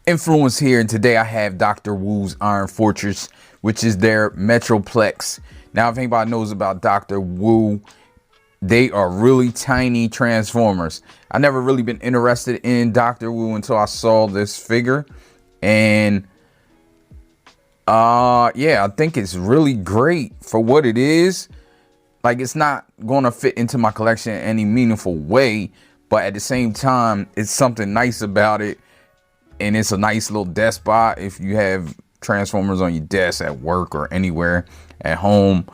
Influence here, and today I have Dr. Wu's Iron Fortress, which is their Metroplex. Now, if anybody knows about Dr. Wu, they are really tiny transformers. I never really been interested in Dr. Wu until I saw this figure, and yeah, I think it's really great for what it is. Like, it's not gonna fit into my collection in any meaningful way, but at the same time, it's something nice about it. And it's a nice little desk spot if you have transformers on your desk at work or anywhere at home.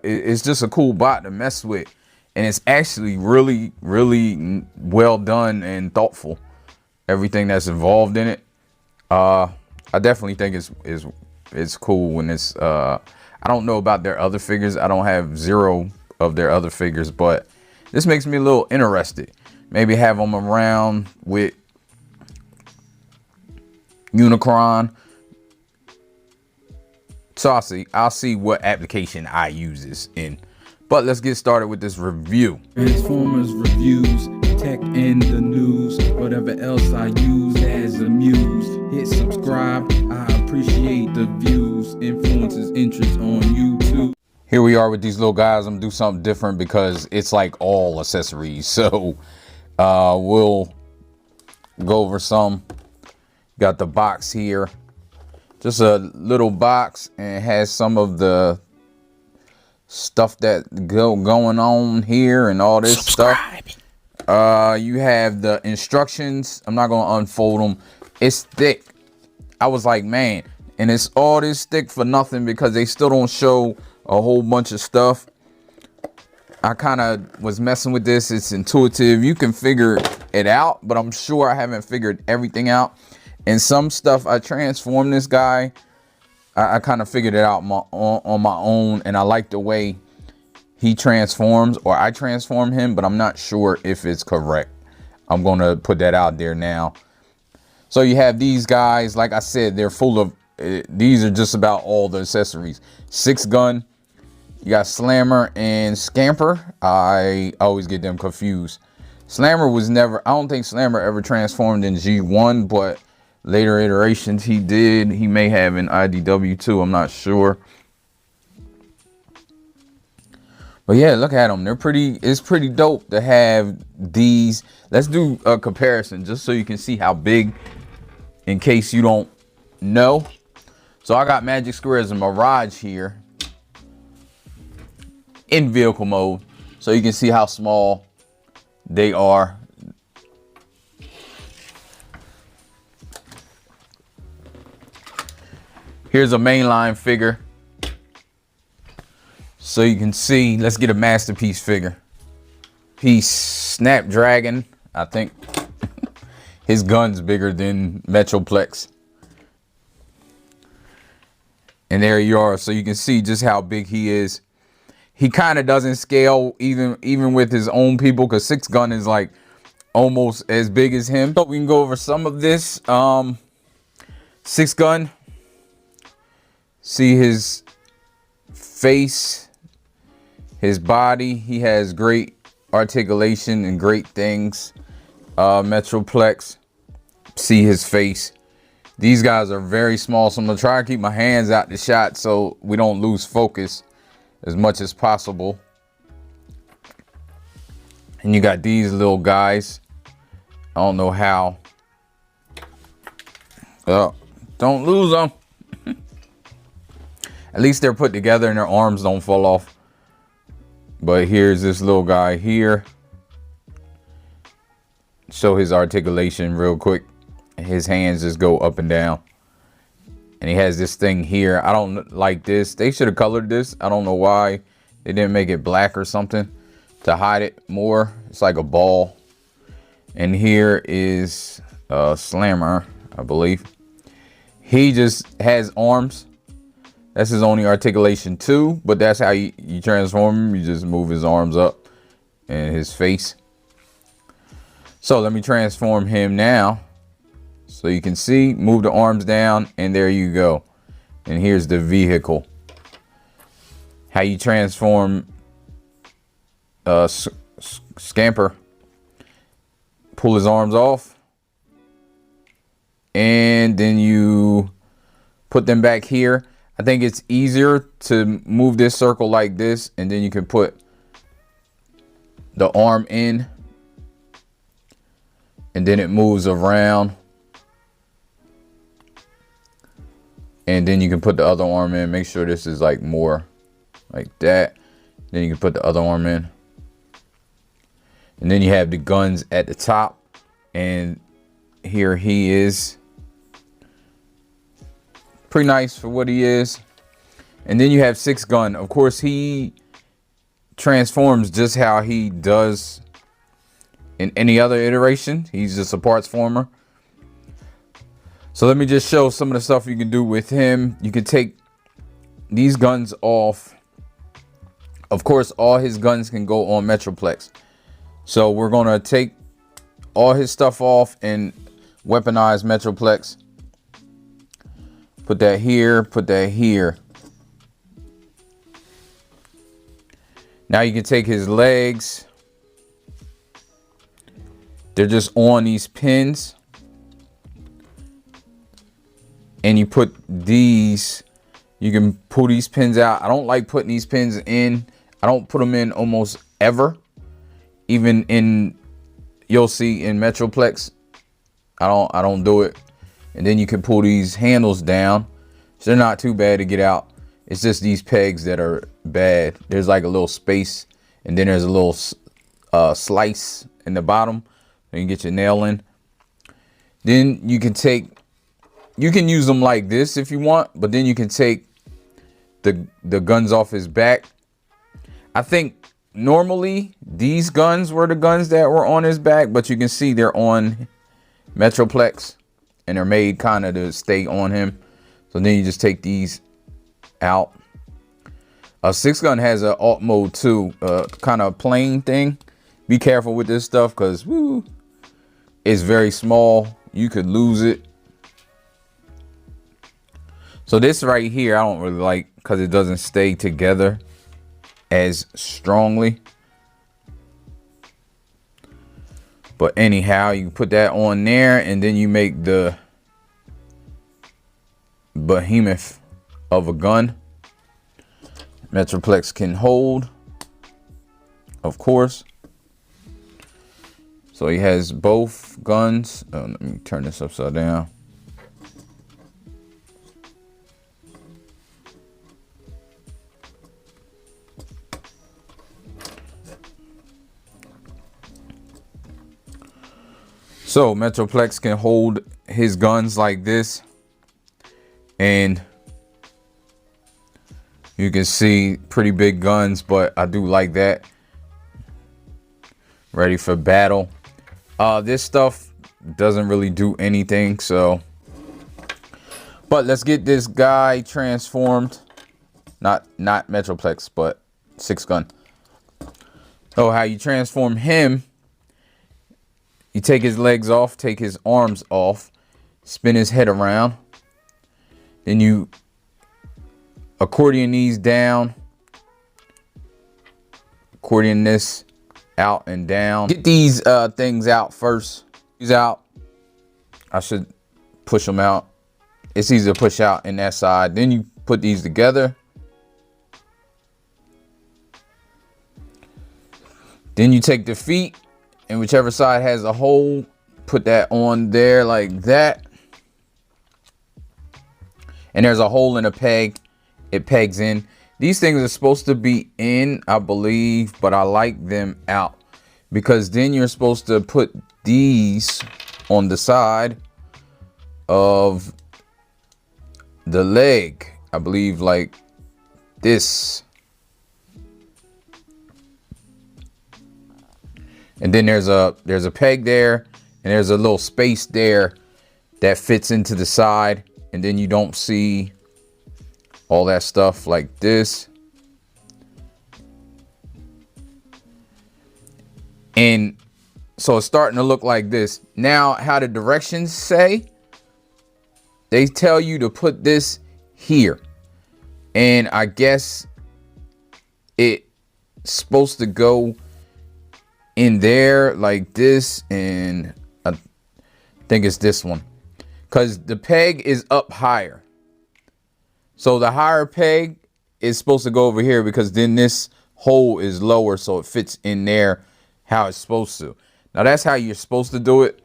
It's just a cool bot to mess with, and it's actually really well done and thoughtful, everything that's involved in it. I definitely think it's cool when it's I don't know about their other figures. I don't have zero of their other figures, but this makes me a little interested. Maybe have them around with Unicron. So I'll see what application I use this in. But let's get started with this review. Transformers reviews, tech and the news, whatever else I use as a muse. Hit subscribe, I appreciate the views. Influences interest on YouTube. Here we are with these little guys. I'm gonna do something different because it's like all accessories. So we'll go over some. Got the box here, just a little box, and it has some of the stuff that going on here and all this stuff. You have the instructions. I'm not gonna unfold them. It's thick. I was like, man, and it's all this thick for nothing because they still don't show a whole bunch of stuff. I kind of was messing with this. It's intuitive. You can figure it out, but I'm sure I haven't figured everything out. And some stuff I transformed this guy, I kind of figured it out on my own, and I like the way he transforms, or I transform him, but I'm not sure if it's correct. I'm going to put that out there now. So you have these guys, like I said, they're full of, these are just about all the accessories. 6-gun, you got Slammer and Scamper. I always get them confused. Slammer was never, I don't think Slammer ever transformed in G1, but later iterations he did. He may have in IDW too, I'm not sure. But yeah, look at them. They're pretty, it's pretty dope to have these. Let's do a comparison just so you can see how big, in case you don't know. So I got Magic Squares and Mirage here in vehicle mode, so you can see how small they are. Here's a mainline figure, so you can see. Let's get a masterpiece figure. Piece Snapdragon, I think. His gun's bigger than Metroplex. And there you are, so you can see just how big he is. He kind of doesn't scale even with his own people, because 6-gun is like almost as big as him. So we can go over some of this. 6-gun. See his face, his body. He has great articulation and great things. Metroplex. See his face. These guys are very small, so I'm gonna try to keep my hands out the shot so we don't lose focus as much as possible. And you got these little guys. I don't know how. Oh, don't lose them. At least they're put together and their arms don't fall off. But here's this little guy here. Show his articulation real quick. His hands just go up and down. And he has this thing here. I don't like this. They should have colored this. I don't know why they didn't make it black or something to hide it more. It's like a ball. And here is Slammer, I believe. He just has arms. That's his only articulation too, but that's how you transform him. You just move his arms up and his face. So let me transform him now. So you can see, move the arms down, and there you go. And here's the vehicle. How you transform Scamper. Pull his arms off. And in, then you put them back here. I think it's easier to move this circle like this, and then you can put the arm in, and then it moves around, and then you can put the other arm in. Make sure this is like more like that. Then you can put the other arm in, and then you have the guns at the top, and here he is. Pretty nice for what he is. And then you have 6 gun. Of course, he transforms just how he does in any other iteration. He's just a parts former. So let me just show some of the stuff you can do with him. You can take these guns off. Of course, all his guns can go on Metroplex. So we're gonna take all his stuff off and weaponize Metroplex. Put that here, put that here. Now you can take his legs. They're just on these pins. And you put these, you can pull these pins out. I don't like putting these pins in. I don't put them in almost ever. Even in, you'll see in Metroplex, I don't do it. And then you can pull these handles down. So they're not too bad to get out. It's just these pegs that are bad. There's like a little space, and then there's a little slice in the bottom. So you can get your nail in. Then you can use them like this if you want, but then you can take the guns off his back. I think normally these guns were the guns that were on his back, but you can see they're on Metroplex. And they're made kind of to stay on him. So then you just take these out. 6 gun has an alt mode too, kind of plain thing. Be careful with this stuff because it's very small. You could lose it. So this right here, I don't really like because it doesn't stay together as strongly. But anyhow, you can put that on there, and then you make the behemoth of a gun. Metroplex can hold, of course. So he has both guns. Let me turn this upside down. So Metroplex can hold his guns like this, and you can see pretty big guns, but I do like that. Ready for battle. This stuff doesn't really do anything, so. But let's get this guy transformed. Not Metroplex, but 6 gun. So how you transform him. You take his legs off, take his arms off, spin his head around. Then you accordion these down. Accordion this out and down. Get these things out first. These out. I should push them out. It's easy to push out in that side. Then you put these together. Then you take the feet, and whichever side has a hole, put that on there like that. And there's a hole in a peg. It pegs in. These things are supposed to be in, I believe, but I like them out, because then you're supposed to put these on the side of the leg, I believe, like this. And then there's a peg there, and there's a little space there that fits into the side, and then you don't see all that stuff like this. And so it's starting to look like this. Now, how the directions say, they tell you to put this here. And I guess it's supposed to go in there like this, and I think it's this one, because the peg is up higher. So the higher peg is supposed to go over here, because then this hole is lower, so it fits in there how it's supposed to. Now that's how you're supposed to do it,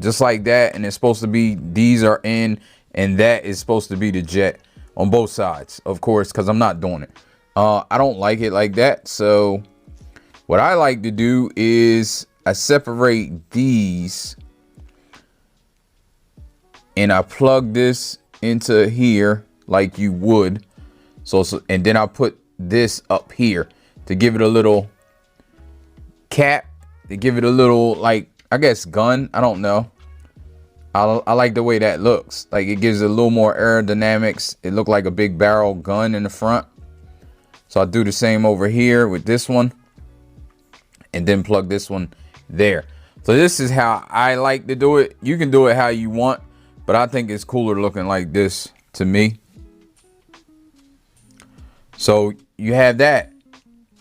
just like that. And it's supposed to be, these are in, and that is supposed to be the jet on both sides, of course, because I'm not doing it. I don't like it like that. So what I like to do is I separate these and I plug this into here like you would. So and then I put this up here to give it a little cap, to give it a little, like, I guess gun, I don't know. I like the way that looks. Like, it gives it a little more aerodynamics. It looked like a big barrel gun in the front. So I'll do the same over here with this one, and then plug this one there. So this is how I like to do it. You can do it how you want, but I think it's cooler looking like this to me. So you have that.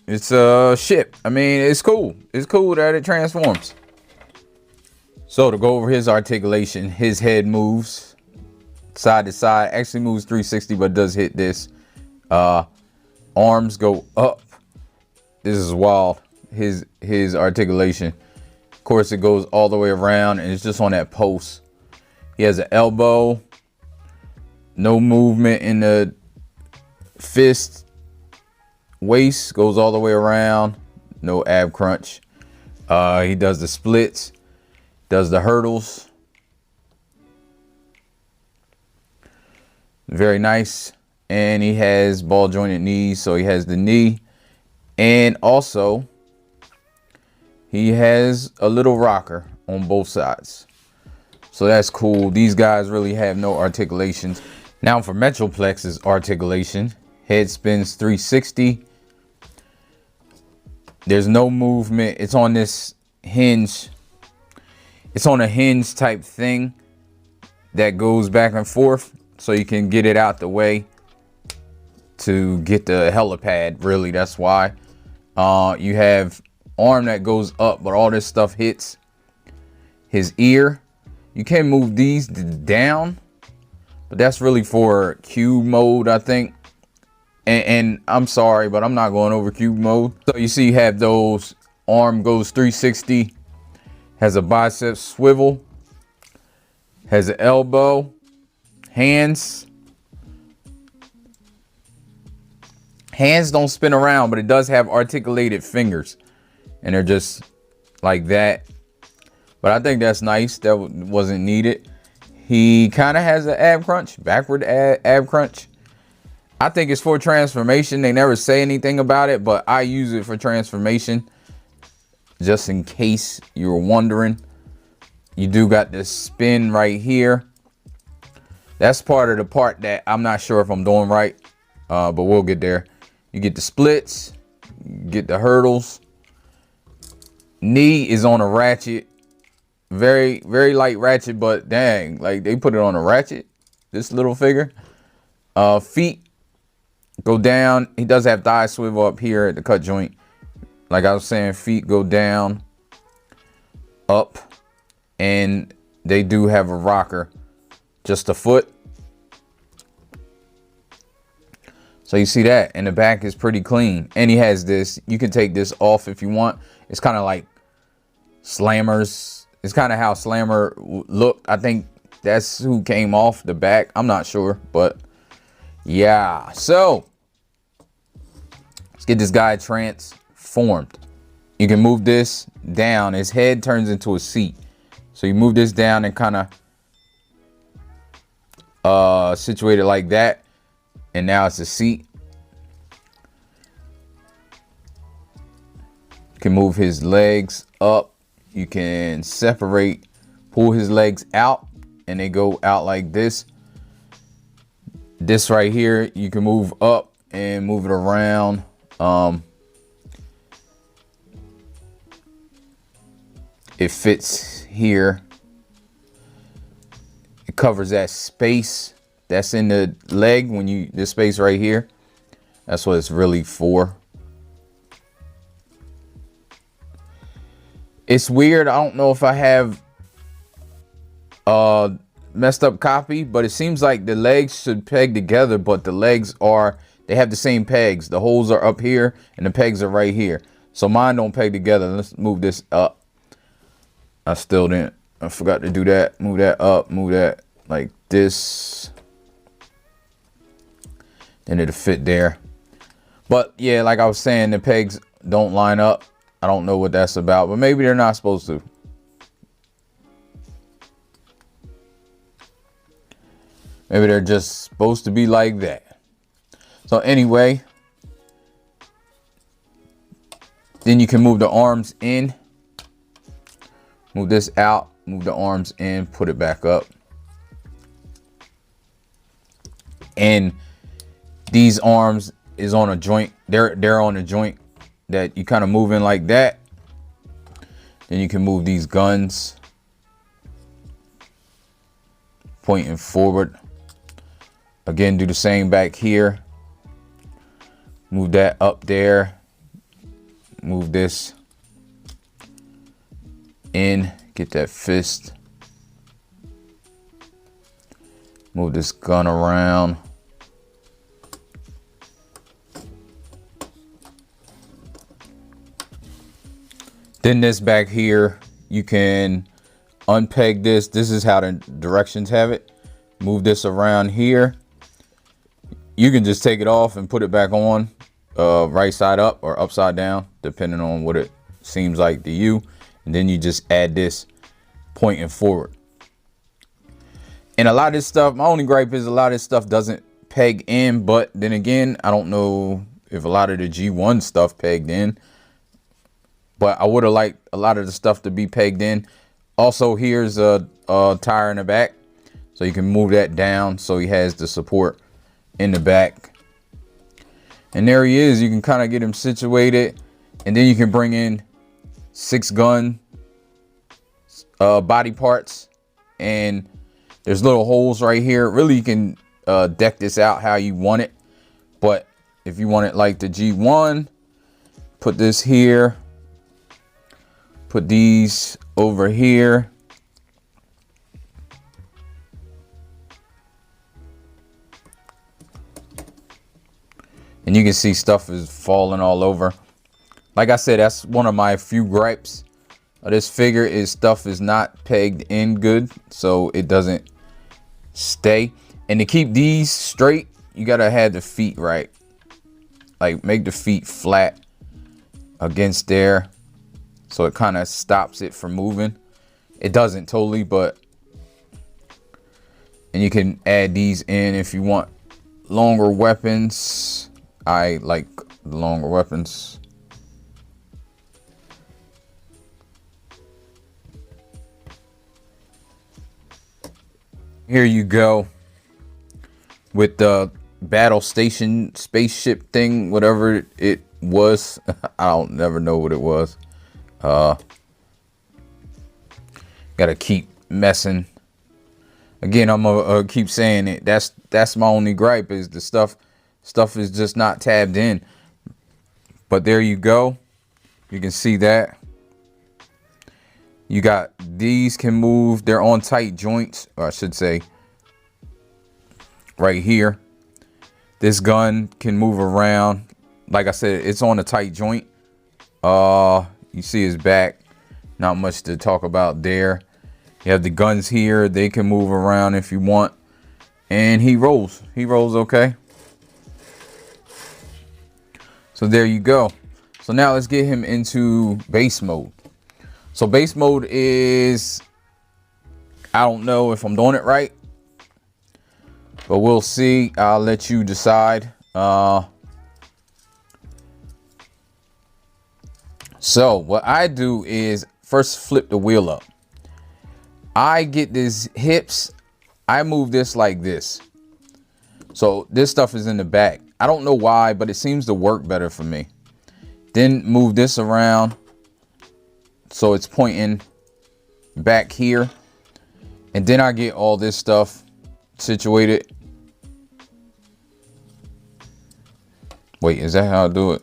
It's a ship. I mean, it's cool. It's cool that it transforms. So to go over his articulation, his head moves side to side. Actually moves 360, but does hit this. Arms go up. This is wild. His articulation. Of course, it goes all the way around, and it's just on that post. He has an elbow. No movement in the fist. Waist goes all the way around. No ab crunch. He does the splits. Does the hurdles. Very nice. And he has ball jointed knees, so he has the knee. And also, he has a little rocker on both sides. So that's cool. These guys really have no articulations. Now for Metroplex's articulation. Head spins 360. There's no movement. It's on this hinge. It's on a hinge type thing that goes back and forth, so you can get it out the way to get the helipad. Really, that's why. You have arm that goes up, but all this stuff hits his ear. You can move these down, but that's really for cube mode, I think. And I'm sorry, but I'm not going over cube mode. So you see, you have those. Arm goes 360, has a bicep swivel, has an elbow, hands. Hands don't spin around, but it does have articulated fingers, and they're just like that. But I think that's nice. That wasn't needed. He kind of has an ab crunch, backward ab crunch. I think it's for transformation. They never say anything about it, but I use it for transformation. Just in case you were wondering. You do got this spin right here. That's part of the part that I'm not sure if I'm doing right, but we'll get there. You get the splits, get the hurdles. Knee is on a ratchet. Very, very light ratchet, but dang, like they put it on a ratchet. This little figure. Feet go down. He does have thigh swivel up here at the cut joint. Like I was saying, feet go down, up, and they do have a rocker, just a foot. So you see that, and the back is pretty clean. And he has this, you can take this off if you want. It's kind of like Slammer's. It's kind of how Slammer looked. I think that's who came off the back. I'm not sure, but yeah. So let's get this guy transformed. You can move this down. His head turns into a seat. So you move this down and kind of situate it like that. And now it's a seat. You can move his legs up. You can separate, pull his legs out, and they go out like this. This right here, you can move up and move it around. It fits here. It covers that space that's in the leg when you, this space right here. That's what it's really for. It's weird. I don't know if I have messed up copy, but it seems like the legs should peg together, but the legs they have the same pegs. The holes are up here and the pegs are right here. So mine don't peg together. Let's move this up. I forgot to do that. Move that up, move that like this. Then it'll fit there. But yeah, like I was saying, the pegs don't line up. I don't know what that's about, but maybe they're not supposed to. Maybe they're just supposed to be like that. So anyway, then you can move the arms in. Move this out, move the arms in, put it back up. And these arms is on a joint. They're on a joint that you kind of move in like that. Then you can move these guns pointing forward. Again, do the same back here. Move that up there. Move this in. Get that fist. Move this gun around. Then this back here, you can unpeg this. This is how the directions have it. Move this around here. You can just take it off and put it back on, right side up or upside down, depending on what it seems like to you. And then you just add this pointing forward. And a lot of this stuff, my only gripe is a lot of this stuff doesn't peg in. But then again, I don't know if a lot of the G1 stuff pegged in. But I would have liked a lot of the stuff to be pegged in. Also, here's a tire in the back. So you can move that down so he has the support in the back. And there he is. You can kind of get him situated. And then you can bring in 6 gun body parts. And there's little holes right here. Really, you can deck this out how you want it. But if you want it like the G1, put this here. Put these over here. And you can see stuff is falling all over. Like I said, that's one of my few gripes of this figure is stuff is not pegged in good. So it doesn't stay. And to keep these straight, you gotta have the feet right. Like make the feet flat against there. So it kind of stops it from moving. It doesn't totally, but. And you can add these in if you want longer weapons. I like the longer weapons. Here you go. With the battlestation spaceship thing, whatever it was. I don't never know what it was. Gotta keep messing. Again, I'm gonna keep saying it. That's my only gripe is the stuff is just not tabbed in. But there you go. You can see that. You got these can move. They're on tight joints, or I should say right here. This gun can move around. Like I said, it's on a tight joint. You see his back. Not much to talk about there. You have the guns here. They can move around if you want. And he rolls. He rolls okay. So there you go. So now let's get him into base mode. So base mode is, I don't know if I'm doing it right, but we'll see. I'll let you decide. So what I do is first flip the wheel up. I get these hips. I move this like this. So this stuff is in the back. I don't know why, but it seems to work better for me. Then move this around. So it's pointing back here. And then I get all this stuff situated. Wait, is that how I do it?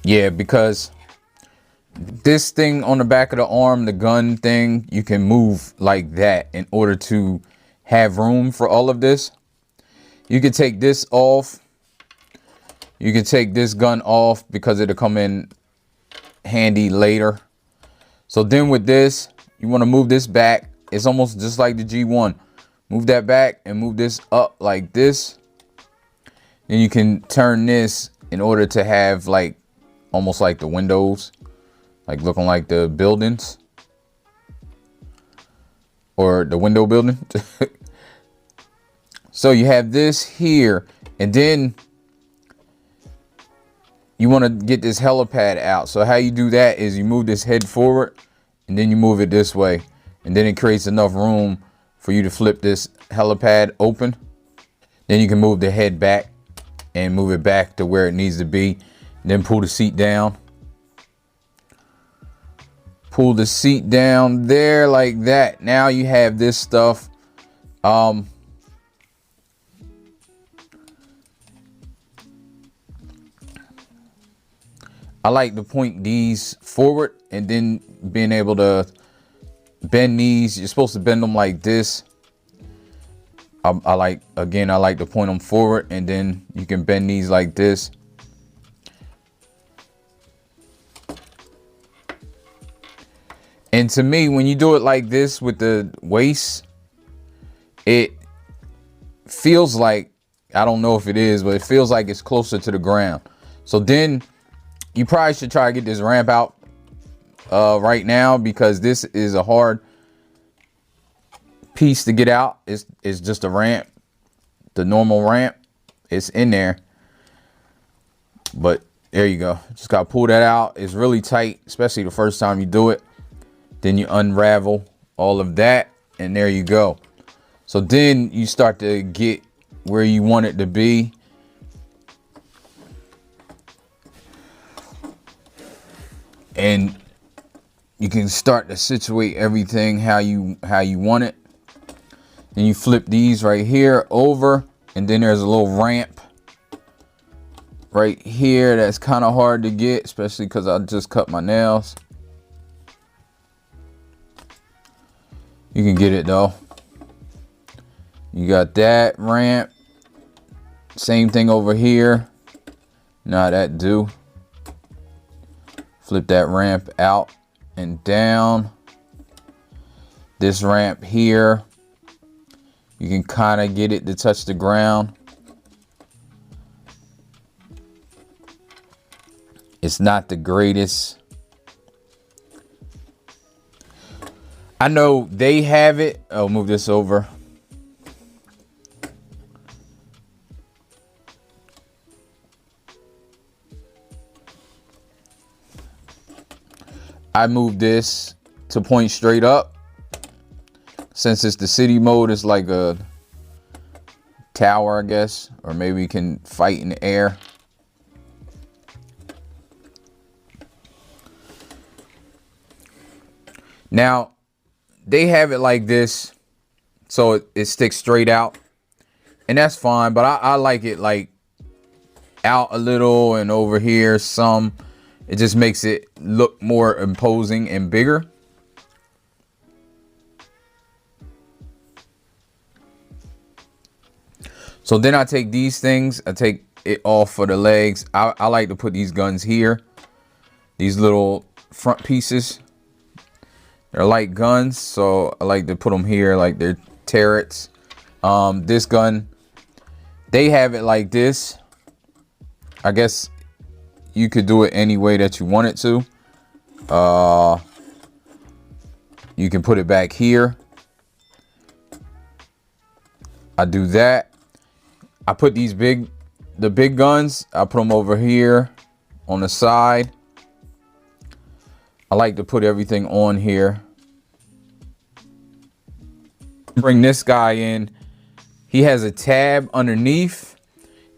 Yeah, because this thing on the back of the arm, the gun thing, you can move like that in order to have room for all of this. You can take this off. You can take this gun off because it'll come in handy later. So then with this, you want to move this back. It's almost just like the G1. Move that back and move this up like this. Then you can turn this in order to have like almost like the windows, like looking like the buildings or the window building. So you have this here, and then you want to get this helipad out. So how you do that is you move this head forward and then you move it this way, and then it creates enough room for you to flip this helipad open. Then you can move the head back and move it back to where it needs to be. Then pull the seat down. Pull the seat down there like that. Now you have this stuff. I like to point these forward and then being able to bend these. You're supposed to bend them like this. I like to point them forward, and then you can bend these like this. And to me, when you do it like this with the waist, it feels like, I don't know if it is, but it feels like it's closer to the ground. So then you probably should try to get this ramp out right now, because this is a hard piece to get out. It's just a ramp, the normal ramp. It's in there, but there you go. Just gotta pull that out. It's really tight, especially the first time you do it. Then you unravel all of that, and there you go. So then you start to get where you want it to be. And you can start to situate everything how you want it. Then you flip these right here over, and then there's a little ramp right here that's kind of hard to get, especially because I just cut my nails. You can get it though. You got that ramp. Same thing over here. Now that do. Flip that ramp out and down. This ramp here, you can kind of get it to touch the ground. It's not the greatest. I know they have it. I'll move this over. I move this to point straight up. Since it's the city mode, it's like a tower, I guess, or maybe you can fight in the air. Now, they have it like this, so it sticks straight out, and that's fine, but I like it like out a little and over here some. It just makes it look more imposing and bigger. So then I take these things, I take it off for the legs. I like to put these guns here, these little front pieces. They're light guns, so I like to put them here like they're turrets. This gun, they have it like this. I guess you could do it any way that you want it to. You can put it back here. I do that. I put these the big guns, I put them over here on the side. I like to put everything on here. Bring this guy in. He has a tab underneath,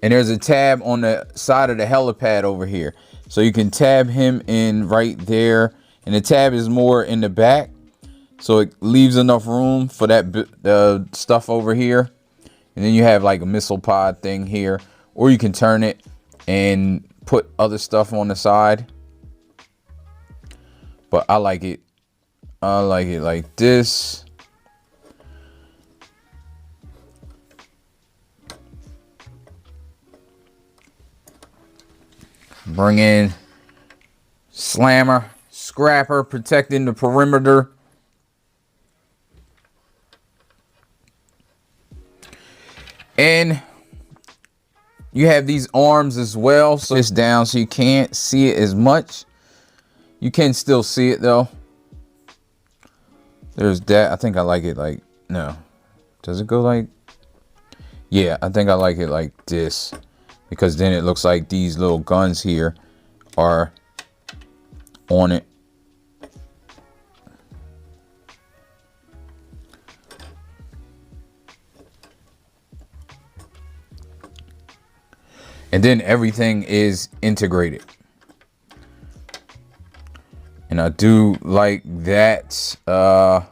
and there's a tab on the side of the helipad over here. So you can tab him in right there. And the tab is more in the back, so it leaves enough room for that stuff over here. And then you have like a missile pod thing here, or you can turn it and put other stuff on the side, but I like it. I like it like this. Bring in slammer, scrapper, protecting the perimeter. And you have these arms as well, so it's down so you can't see it as much. You can still see it though. There's that. I think I like it like, no. Does it go like? Yeah, I think I like it like this, because then it looks like these little guns here are on it. And then everything is integrated. And I do like that. I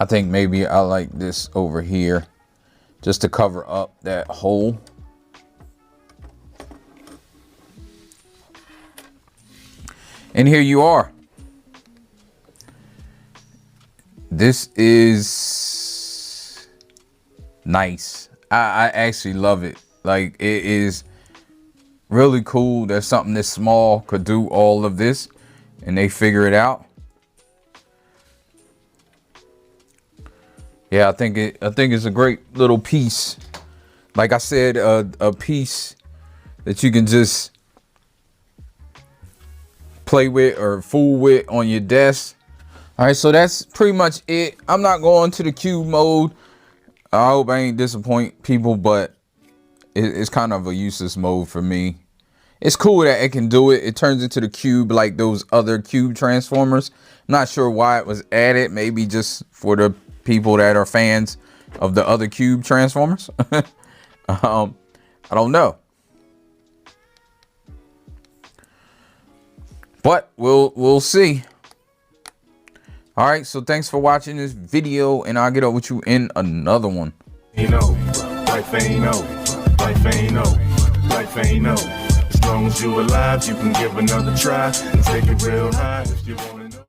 think maybe I like this over here, just to cover up that hole. And here you are. This is nice. I actually love it. Like, it is really cool that something this small could do all of this, and they figure it out. Yeah, I think it's a great little piece. Like I said, a piece that you can just play with or fool with on your desk. All right, so that's pretty much it. I'm not going to the cube mode. I hope I ain't disappoint people, but it's kind of a useless mode for me. It's cool that it can do it. It turns into the cube like those other cube transformers. I'm not sure why it was added. Maybe just for the people that are fans of the other cube transformers. I don't know. But we'll see. All right, so thanks for watching this video, and I'll get up with you in another one. You know, life ain't over. Life ain't over. Life ain't over. As long as you alive, you can give another try and take it real high if you want.